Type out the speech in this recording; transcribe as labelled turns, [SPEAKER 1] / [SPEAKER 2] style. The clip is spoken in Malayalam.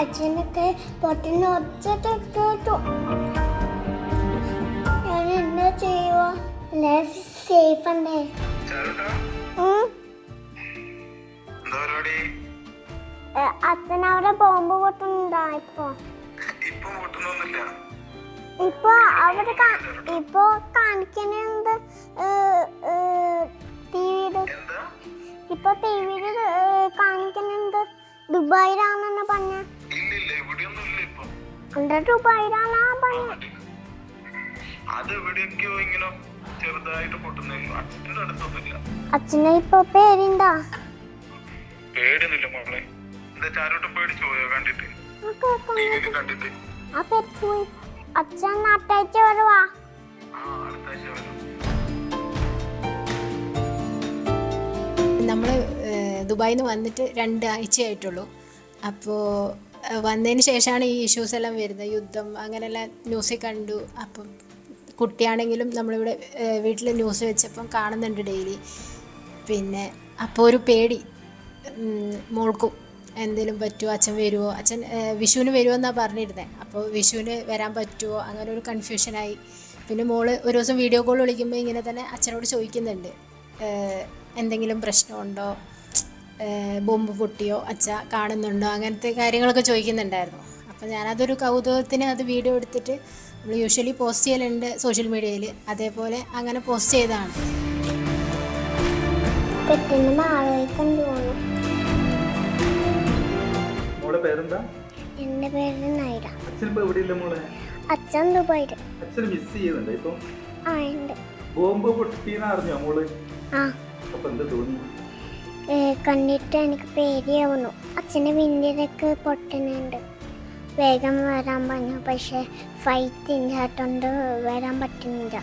[SPEAKER 1] അച്ഛനൊക്കെ പൊട്ടുന്ന ഒച്ചത്തെ കേട്ടു. ഞാൻ എന്താ ചെയ്യുക? എല്ലാവരും സേഫ് അല്ലേ? അച്ഛൻ അവിടെ ബോംബ് പൊട്ടുന്നുണ്ടാ? ഇപ്പൊ അവിടെ ഇപ്പൊ കാണിക്കുന്നുണ്ട് ടിവിയില്. ഇപ്പൊ ടിവിയില് കാണിക്കുന്നുണ്ട് ദുബായിലാണെന്ന് പറഞ്ഞ. ദുബായിലാണാ പറഞ്ഞ. അച്ഛനെ ഇപ്പൊ പേരുണ്ടാ? അച്ഛൻ അടുത്താഴ്ച വരുവാ.
[SPEAKER 2] നമ്മൾ ദുബായിൽ നിന്ന് വന്നിട്ട് 2 ആഴ്ചയായിട്ടുള്ളൂ. അപ്പോൾ വന്നതിന് ശേഷമാണ് ഈ ഇഷ്യൂസ് എല്ലാം വരുന്നത്. യുദ്ധം അങ്ങനെയെല്ലാം ന്യൂസിൽ കണ്ടു. അപ്പം കുട്ടിയാണെങ്കിലും നമ്മളിവിടെ വീട്ടിൽ ന്യൂസ് വെച്ചപ്പം കാണുന്നുണ്ട് ഡെയിലി. പിന്നെ അപ്പോൾ ഒരു പേടി, മോൾക്കും എന്തെങ്കിലും പറ്റുമോ, അച്ഛൻ വരുമോ, അച്ഛൻ വിഷുവിന് വരുമോ എന്നാണ് പറഞ്ഞിരുന്നത്. അപ്പോൾ വിഷുവിന് വരാൻ പറ്റുമോ, അങ്ങനെ ഒരു കൺഫ്യൂഷനായി. പിന്നെ മോള് ഒരു ദിവസം വീഡിയോ കോൾ വിളിക്കുമ്പോൾ ഇങ്ങനെ തന്നെ അച്ഛനോട് ചോദിക്കുന്നുണ്ട്, എന്തെങ്കിലും പ്രശ്നമുണ്ടോ, ബോംബ് പൊട്ടിയോ, അച്ഛ കാണുന്നുണ്ടോ, അങ്ങനത്തെ കാര്യങ്ങളൊക്കെ ചോദിക്കുന്നുണ്ടായിരുന്നു. അപ്പോൾ ഞാനതൊരു കൗതുകത്തിന് അത് വീഡിയോ എടുത്തിട്ട് നമ്മൾ യൂഷ്വലി പോസ്റ്റ് ചെയ്യലുണ്ട് സോഷ്യൽ മീഡിയയിൽ. അതേപോലെ അങ്ങനെ പോസ്റ്റ് ചെയ്തതാണ്.
[SPEAKER 1] എന്റെ പേര് നൈര.
[SPEAKER 3] അച്ഛൻ
[SPEAKER 1] ദുബായില്.
[SPEAKER 3] അച്ഛൻ മിസ് ചെയ്യുന്നുണ്ട് ഇപ്പൊ?
[SPEAKER 1] ആ ഉണ്ട്.
[SPEAKER 3] ബോംബ് പൊട്ടിയെന്ന് അറിഞ്ഞോ മോള്?
[SPEAKER 1] ആ.
[SPEAKER 3] അപ്പൊ എന്താ തോന്നി?
[SPEAKER 1] കണ്ടിട്ട് എനിക്ക് പേടിയാവുന്നു. അച്ഛൻ്റെ വിന്റേതൊക്കെ പൊട്ടുന്നുണ്ട്. വേഗം വരാൻ പറഞ്ഞു. പക്ഷെ ഫൈറ്റ് ഇല്ലാത്തോണ്ട് വരാൻ പറ്റുന്നില്ല.